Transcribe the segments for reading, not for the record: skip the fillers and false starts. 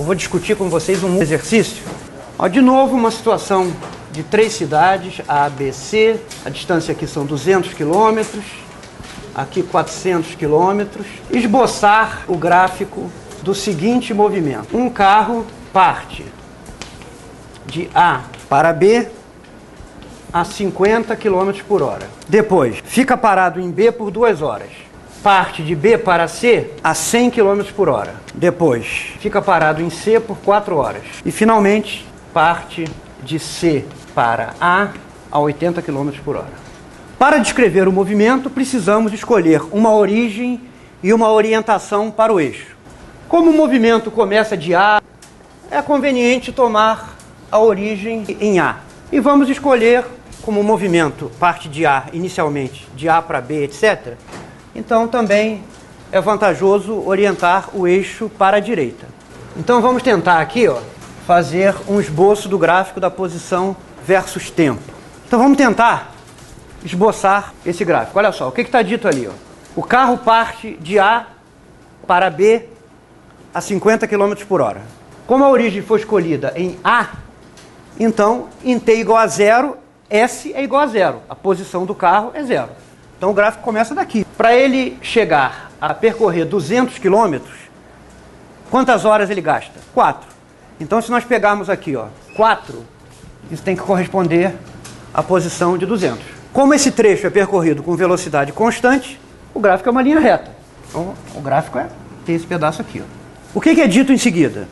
vou discutir com vocês um exercício. Ó, de novo, uma situação de 3 cidades, A, B, C. A distância aqui são 200 quilômetros, aqui 400 quilômetros. Esboçar o gráfico do seguinte movimento. Um carro parte de A para B a 50 km por hora. Depois, fica parado em B por 2 horas. Parte de B para C a 100 km por hora. Depois, fica parado em C por 4 horas. E, finalmente, parte de C para A 80 km por hora. Para descrever o movimento, precisamos escolher uma origem e uma orientação para o eixo. Como o movimento começa de A, é conveniente tomar a origem em A. E vamos escolher, como o movimento parte de A inicialmente, de A para B, etc., então também é vantajoso orientar o eixo para a direita. Então vamos tentar aqui, ó, fazer um esboço do gráfico da posição versus tempo. Então vamos tentar esboçar esse gráfico. Olha só, o que está dito ali? Ó? O carro parte de A para B a 50 km por hora. Como a origem foi escolhida em A, então em T igual a 0, S é igual a 0. A posição do carro é 0. Então o gráfico começa daqui. Para ele chegar a percorrer 200 km, quantas horas ele gasta? 4. Então se nós pegarmos aqui, ó, 4, isso tem que corresponder à posição de 200. Como esse trecho é percorrido com velocidade constante, o gráfico é uma linha reta. Então o gráfico tem esse pedaço aqui. Ó. O que é dito em seguida?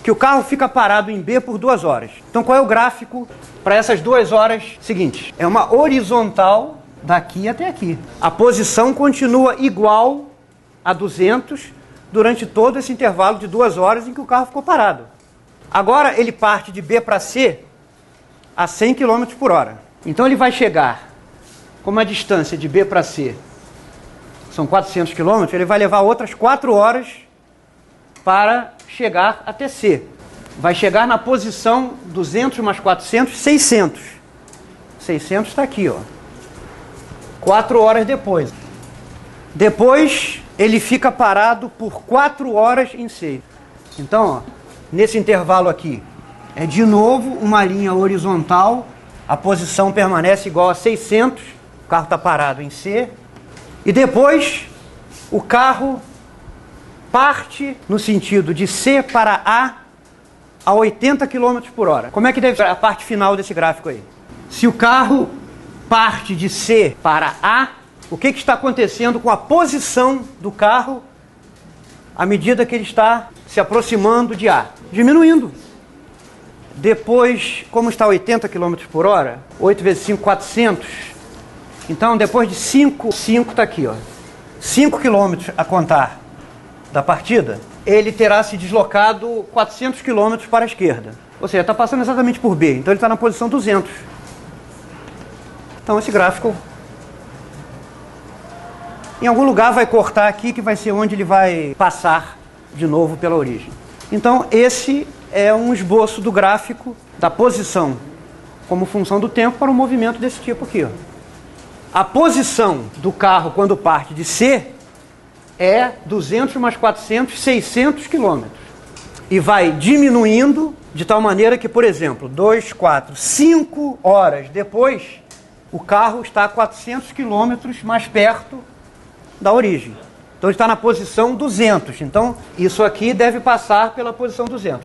Que o carro fica parado em B por 2 horas. Então qual é o gráfico para essas 2 horas seguintes? É uma horizontal daqui até aqui. A posição continua igual a 200 durante todo esse intervalo de 2 horas em que o carro ficou parado. Agora ele parte de B para C a 100 km por hora. Então ele vai chegar, como a distância de B para C são 400 km, ele vai levar outras 4 horas para chegar até C. Vai chegar na posição 200 mais 400, 600. 600 está aqui, ó. 4 horas depois. Depois, ele fica parado por 4 horas em C. Então, ó, nesse intervalo aqui, é de novo uma linha horizontal. A posição permanece igual a 600. O carro está parado em C. E depois, o carro parte no sentido de C para a 80 km por hora. Como é que deve ser a parte final desse gráfico aí? Se o carro parte de C para A, o que está acontecendo com a posição do carro à medida que ele está se aproximando de A? Diminuindo. Depois, como está 80 km por hora, 8 vezes 5, 400. Então, depois de 5 está aqui, ó, 5 km a contar da partida, ele terá se deslocado 400 km para a esquerda. Ou seja, está passando exatamente por B, então ele está na posição 200. Então esse gráfico, em algum lugar vai cortar aqui, que vai ser onde ele vai passar de novo pela origem. Então esse é um esboço do gráfico da posição como função do tempo para um movimento desse tipo aqui. Ó. A posição do carro quando parte de C é 200 mais 400, 600 km. E vai diminuindo de tal maneira que, por exemplo, 2, 4, 5 horas depois, o carro está a 400 km mais perto da origem. Então ele está na posição 200. Então isso aqui deve passar pela posição 200.